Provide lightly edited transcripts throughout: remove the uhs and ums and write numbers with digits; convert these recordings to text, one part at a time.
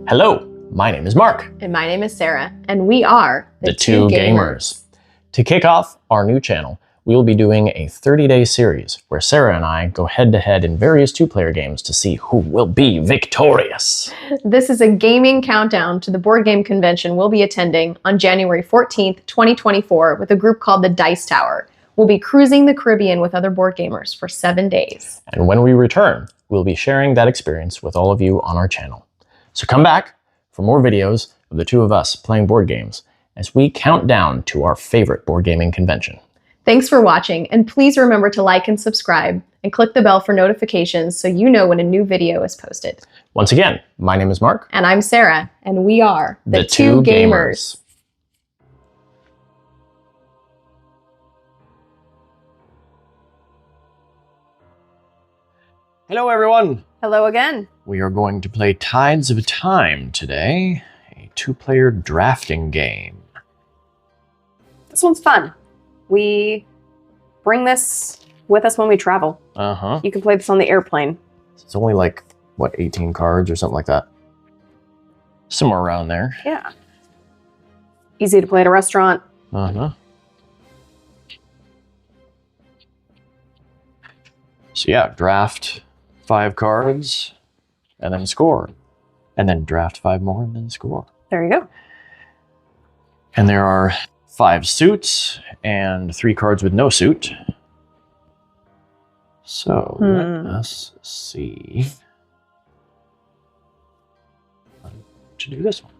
Hello, my name is Mark. And my name is Sarah, and we are The Two Gamers. To kick off our new channel, we will be doing a 30-day series where Sarah and I go head-to-head in various two-player games to see who will be victorious. This is a gaming countdown to the board game convention we'll be attending on January 14th, 2024 with a group called the Dice Tower. We'll be cruising the Caribbean with other board gamers for 7 days. And when we return, we'll be sharing that experience with all of you on our channel. So come back for more videos of the two of us playing board games as we count down to our favorite board gaming convention. Thanks for watching, and please remember to like and subscribe and click the bell for notifications so you know when a new video is posted. Once again, my name is Mark. And I'm Sarah, and we are The Two Gamers. Hello everyone! Hello again. We are going to play Tides of Time today, a two-player drafting game. This one's fun. We bring this with us when we travel. Uh-huh. You can play this on the airplane. It's only like, what, 18 cards or something like that? Somewhere around there. Yeah. Easy to play at a restaurant. Uh-huh. So yeah, draft 5 cards, and then score. And then draft 5 more, and then score. There you go. And there are 5 suits, and 3 cards with no suit. So, let us see. To do this one.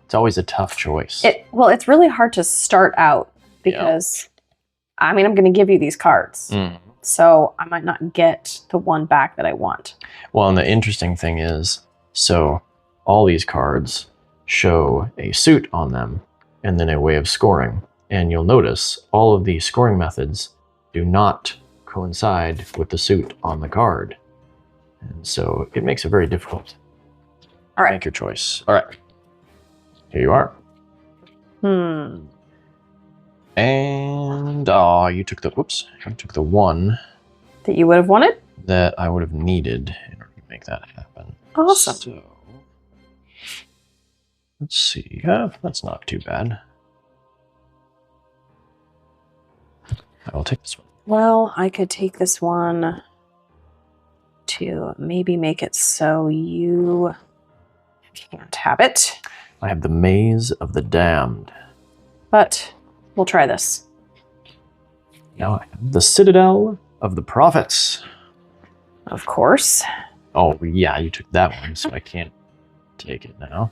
It's always a tough choice. Well, it's really hard to start out because, I mean, I'm going to give you these cards. So I might not get the one back that I want. Well, and the interesting thing is, so all these cards show a suit on them and then a way of scoring. And you'll notice all of these scoring methods do not coincide with the suit on the card. And so it makes it very difficult. All right. Make your choice. All right. Here you are. And, you took the, whoops, you took the one That you would have wanted? that I would have needed in order to make that happen. Awesome. So, let's see. That's not too bad. I will take this one. Well, I could take this one to maybe make it so you can't have it. I have the Maze of the Damned. But we'll try this. Now I have the Citadel of the Prophets. Of course. Oh, yeah, you took that one, so I can't take it now.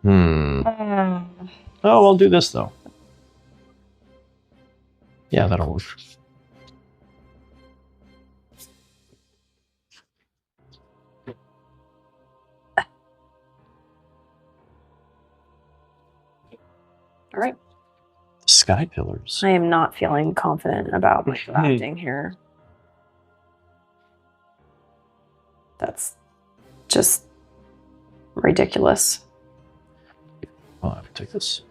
Oh, I'll do this, though. Yeah, that'll work. All right. Sky Pillars. I am not feeling confident about my drafting here. That's just ridiculous. Oh, I will take this.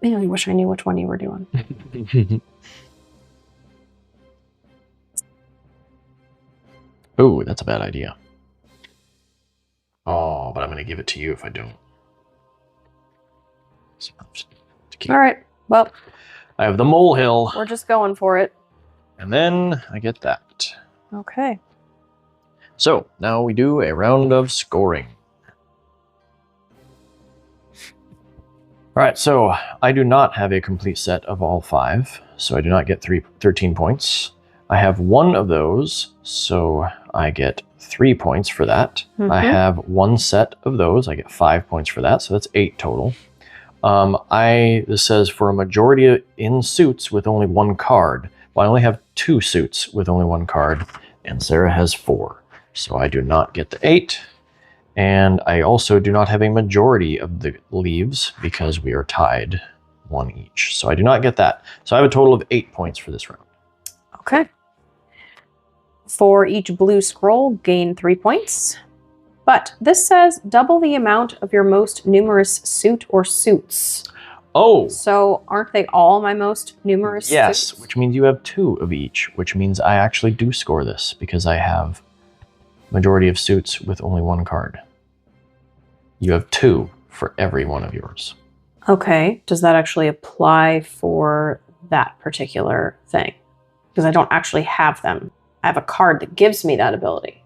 Man, I wish I knew which one you were doing. Oh, that's a bad idea. Oh, but I'm going to give it to you if I don't. All right. Well, I have the Molehill. we're just going for it. And then I get that. Okay. So, now we do a round of scoring. Alright, so I do not have a complete set of all 5, so I do not get 13 points. I have 1 of those, so I get 3 points for that. I have 1 set of those, I get 5 points for that, so that's 8 total. This says for a majority in suits with only 1 card. Well, I only have 2 suits with only 1 card, and Sarah has 4. So I do not get the 8. And I also do not have a majority of the leaves because we are tied 1 each. So I do not get that. So I have a total of 8 points for this round. Okay. For each blue scroll, gain 3 points. But this says double the amount of your most numerous suit or suits. Oh! So aren't they all my most numerous Yes, suits? which means you have 2 of each, which means I actually do score this because I have majority of suits with only 1 card. You have 2 for every one of yours. Okay. Does that actually apply for that particular thing? Because I don't actually have them. I have a card that gives me that ability.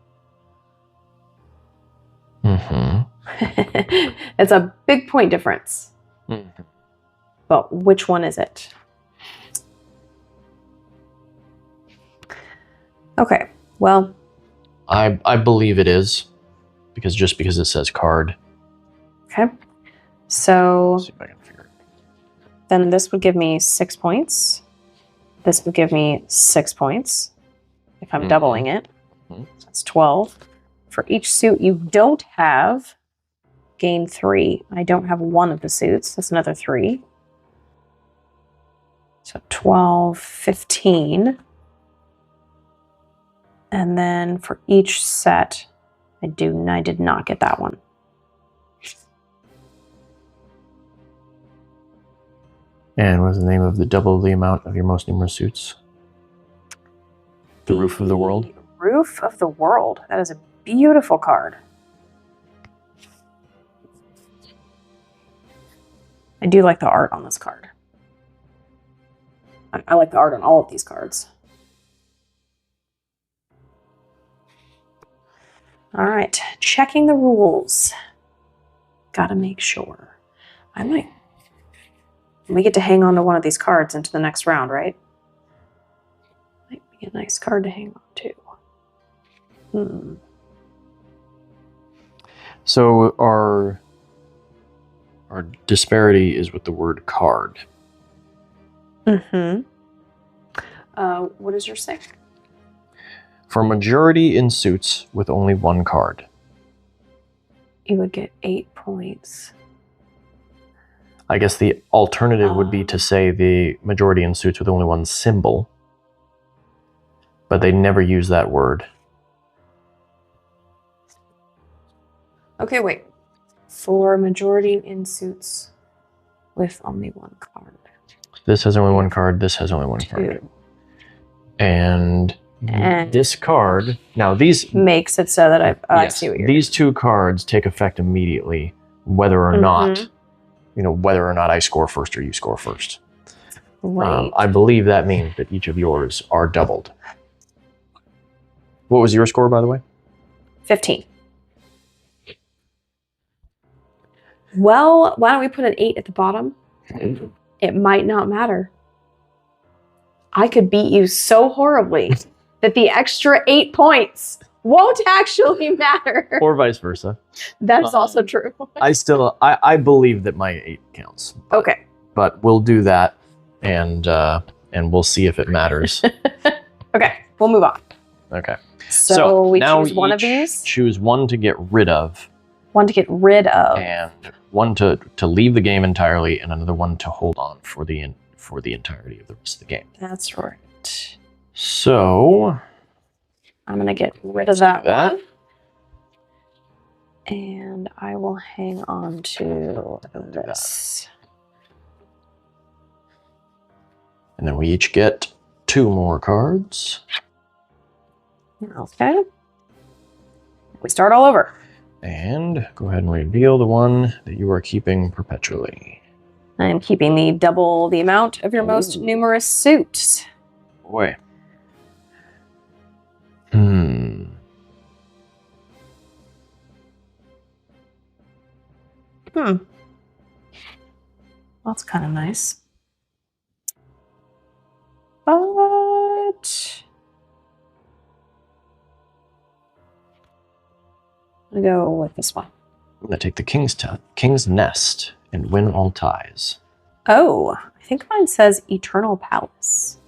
Mm-hmm. It's a big point difference. Mm-hmm. But which one is it? Okay. Well, I believe it is because it says card. okay. So Let's see if I can figure it. then this would give me 6 points. This would give me 6 points if I'm doubling it. Mhm. So that's 12. For each suit you don't have, gain 3. I don't have one of the suits. That's another 3. So 12, 15. And then for each set, I did not get that one. And what is the name of the double the amount of your most numerous suits? The Roof of the World? Roof of the World. That is a beautiful card. I do like the art on this card. I like the art on all of these cards. All right, checking the rules. Gotta make sure. We get to hang on to one of these cards into the next round, right? Might be a nice card to hang on to. So our disparity is with the word card. Mm-hmm. What does yours say? For majority in suits with only 1 card. You would get 8 points. I guess the alternative would be to say the majority in suits with only 1 symbol. But they never use that word. Okay, wait. For majority in suits with only 1 card. This has only 1 card, this has only 1 card. 2. And this card, now these Makes it so that I yes, see what you're these 2 cards take effect immediately, whether or not, whether or not I score first or you score first. Right. I believe that means that each of yours are doubled. What was your score, by the way? 15. Well, why don't we put an 8 at the bottom? It might not matter. I could beat you so horribly that the extra 8 points won't actually matter. Or vice versa. That is also true. I believe that my 8 counts. Okay. But we'll do that and we'll see if it matters. Okay, we'll move on. Okay. So we now choose one of each these. Choose one to get rid of. One to get rid of. And one to leave the game entirely, and another one to hold on for the entirety of the rest of the game. That's right. So I'm gonna get rid of that one. And I will hang on to this. And then we each get 2 more cards. Okay. We start all over. And go ahead and reveal the one that you are keeping perpetually. I am keeping the double the amount of your most numerous suits. Boy. That's kind of nice. But I'm gonna go with this one. I'm gonna take the King's Nest and win all ties. Oh, I think mine says Eternal Palace.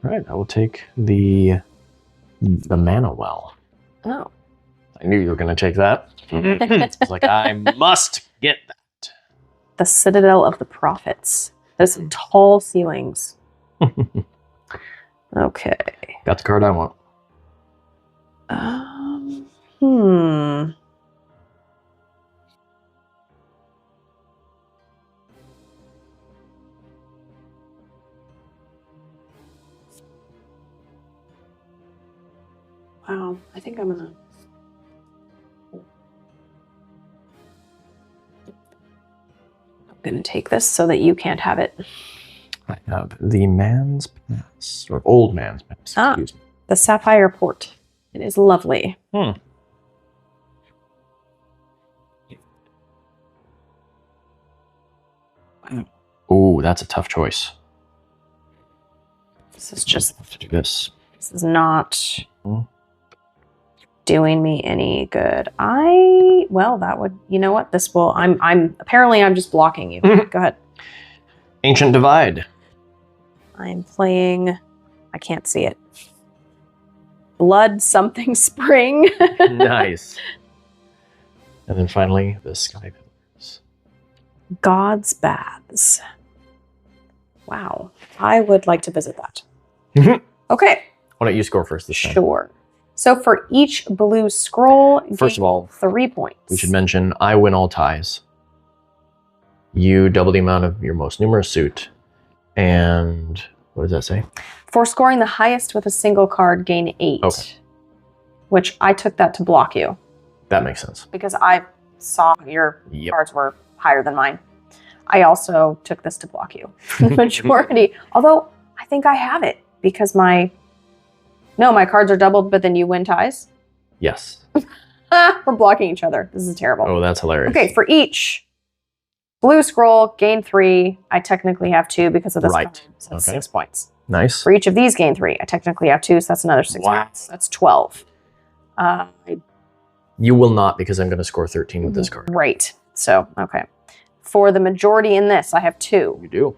All right, I will take the mana well. Oh. I knew you were going to take that. It's like, I must get that. The Citadel of the Prophets. Those tall ceilings. Okay. Got the card I want. Hmm. Wow, I think I'm gonna take this so that you can't have it. I have the man's pass, or old man's pass. Ah. Excuse me. The Sapphire Port. It is lovely. Ooh, that's a tough choice. This is just. Have to do this. This is not Mhm. doing me any good. Well, that would. You know what? This will. I'm just blocking you. Mhm. Go ahead. Ancient Divide. I'm playing. I can't see it. Blood something spring. Nice. And then finally, the Sky Pillars. God's Baths. Wow. I would like to visit that. Mhm. Okay. Why don't you score first this time? Sure. So for each blue scroll, First of all, 3 points. we should mention I win all ties. You double the amount of your most numerous suit. And what does that say? For scoring the highest with a single card, gain 8. Okay. Which I took that to block you That makes sense. because I saw your Yep. cards were higher than mine. I also took this to block you. The majority. Although I think I have it because my cards are doubled, but then you win ties. Yes. We're blocking each other. This is terrible. Oh, that's hilarious. Okay, for each blue scroll, gain 3. I technically have 2 because of this Right. card. So that's Okay. 6 points. Nice. For each of these, gain 3. I technically have 2, so that's another 6 Wow. points. That's 12. You will not because I'm going to score 13 with this card. Right. So, okay. For the majority in this, I have 2. You do.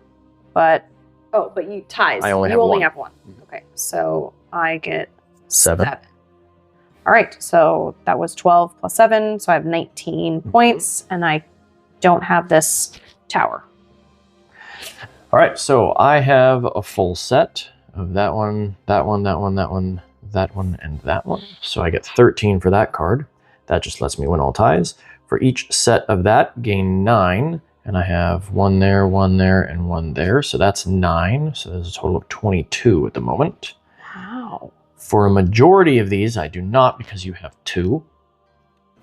But you ties. I only you have only one. have 1. Okay. So I get 7. 7. All right. So that was 12 plus 7. So I have 19 points, and I don't have this tower. All right, so I have a full set of that one, that one, that one, that one, that one, and that one. So I get 13 for that card. That just lets me win all ties. For each set of that, gain 9. And I have 1 there, 1 there, and 1 there. So that's 9. So there's a total of 22 at the moment. Wow. For a majority of these, I do not because you have 2.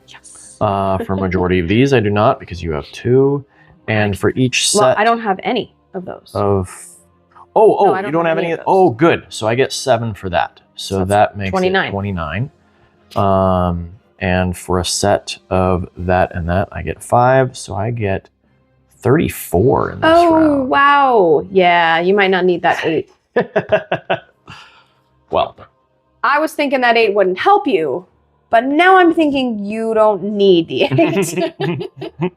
Yes. For a majority of these, I do not because you have 2. And for each set Well, I don't have any of those. of No, I you don't have any of those. oh good, so I get 7 for that, so So that makes 29. it 29. And for a set of that and that I get 5, so I get 34 in this round. Wow. Yeah, you might not need that 8. Well, I was thinking that 8 wouldn't help you, but now I'm thinking you don't need the 8.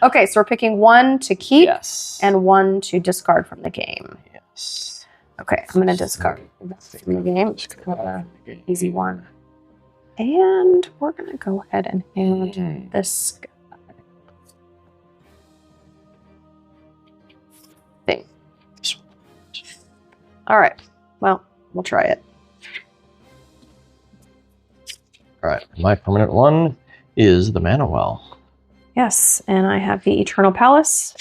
Okay, so we're picking 1 to keep yes, and 1 to discard from the game. yes. Okay, I'm going to discard from the game. Easy one. And we're going to go ahead and hand this thing. All right. Well, we'll try it. All right, my permanent one is the Mana Well. Yes, and I have the Eternal Palace.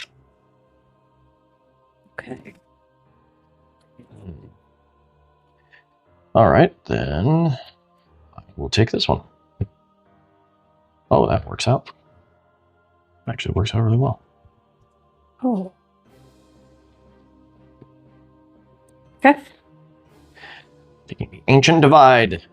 Okay. All right, then we'll take this one. Oh, that works out. Actually, works out really well. Oh. Okay. Taking the Ancient Divide.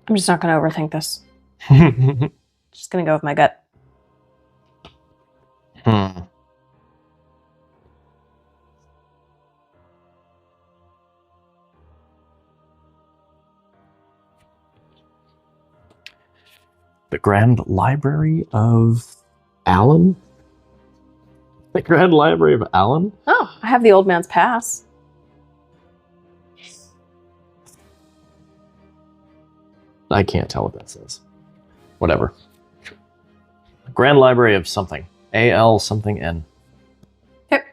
I'm just not going to overthink this. Hmm. Just going to go with my gut. The Grand Library of Allen? The Grand Library of Allen? Oh, I have the old man's pass. I can't tell what that says. Whatever. Grand Library of something. AL something N. Yep.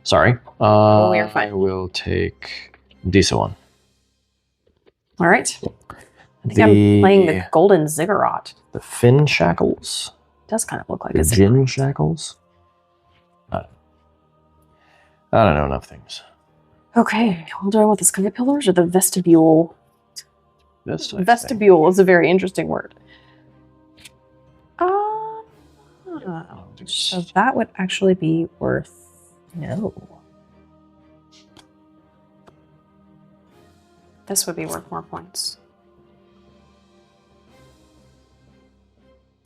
Sorry. We are fine. I will take Disa one. All right. I think I'm playing the Golden Ziggurat. The Fin Shackles. Does kind of look like The a Gin ziggurat. Shackles. I don't know enough things. Okay, hold on with the sky pillars or the vestibule. Vestibule. Vestibule is a very interesting word. So that would actually be worth no. This would be worth more points.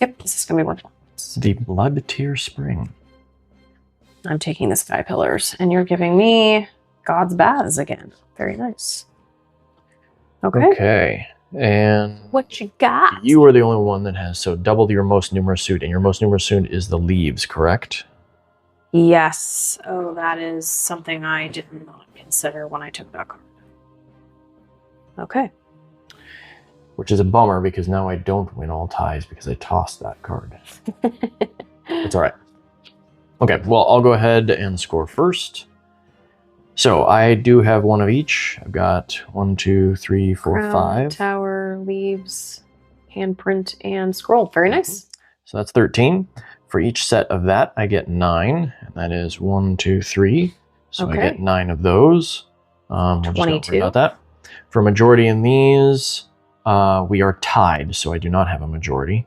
Yep, this is gonna be worth more points. The Blood Tear Spring. I'm taking the sky pillars, and you're giving me God's Baths again. Very nice. Okay. Okay. And What you got? you are the only one that has, so double your most numerous suit, and your most numerous suit is the leaves, correct? Yes. Oh, that is something I did not consider when I took that card. Okay. Which is a bummer because now I don't win all ties because I tossed that card. It's all right. Okay, well, I'll go ahead and score first. So I do have one of each. I've got 1, 2, 3, 4, Crown, 5. Tower, leaves, handprint, and scroll. Very nice. So that's 13. For each set of that, I get 9. And that is 1, 2, 3. So I Okay. get 9 of those. We'll just not worry 22. about that. For majority in these, we are tied, so I do not have a majority.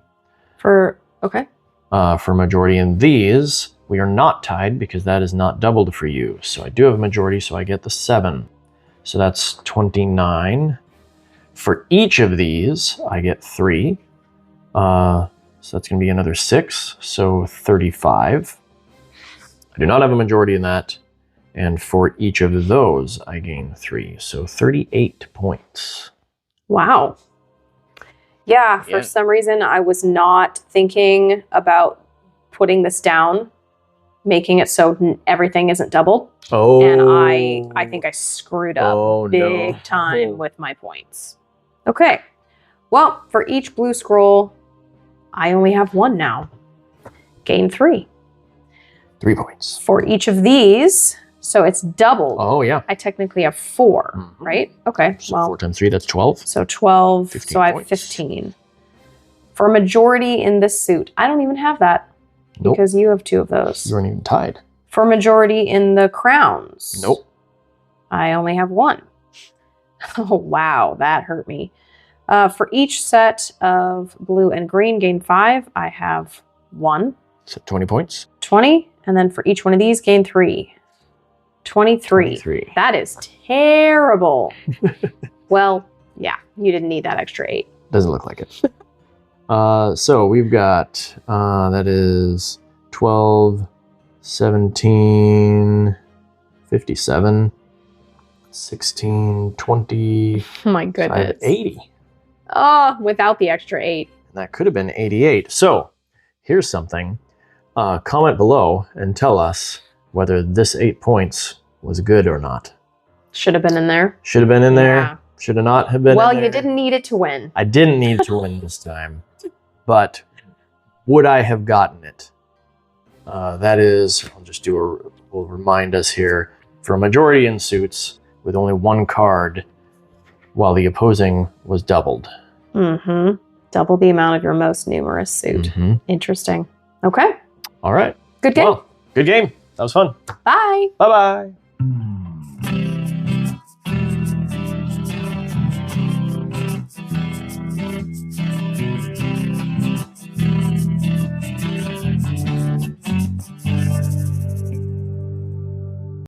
Okay. For majority in these, we are not tied because that is not doubled for you. So I do have a majority, so I get the 7. So that's 29. For each of these, I get 3. So that's going to be another 6, so 35. I do not have a majority in that. And for each of those, I gain 3, so 38 points. Wow. Yeah, for Yeah. some reason, I was not thinking about putting this down, making it so everything isn't doubled. Oh. And I think I screwed up Oh, big no. time with my points. Okay. Well, for each blue scroll, I only have 1 now. Gain 3. 3 points. For each of these, so it's doubled. Oh, yeah. I technically have 4, Mhm. right? Okay. So Well, 4 times 3, that's 12. so 12. 15 So I have points. 15. For a majority in this suit, I don't even have that Nope. because you have 2 of those. You aren't even tied. For majority in the crowns, Nope. I only have 1. Oh, wow. That hurt me. For each set of blue and green, gain 5. I have 1. So 20 points. 20. And then for each one of these, gain 3. 23. 23. That is terrible. Well, yeah, you didn't need that extra 8. Doesn't look like it. So we've got, that is 12, 17, 57, 16, 20, Oh my 5, goodness. 80. Oh, without the extra 8. And that could have been 88. So here's something. Comment below and tell us whether this 8 points was good or not. Should have been in there. Should have been in there. Yeah. Should have not have been Well, in there. you didn't need it to win. I didn't need to win this time. But would I have gotten it? That is, I'll just do we'll remind us here. For a majority in suits with only 1 card, while the opposing was doubled. Mm-hmm. Double the amount of your most numerous suit. Mhm. Interesting. Okay. All right. Good game. Well, good game. That was fun. Bye. Bye-bye.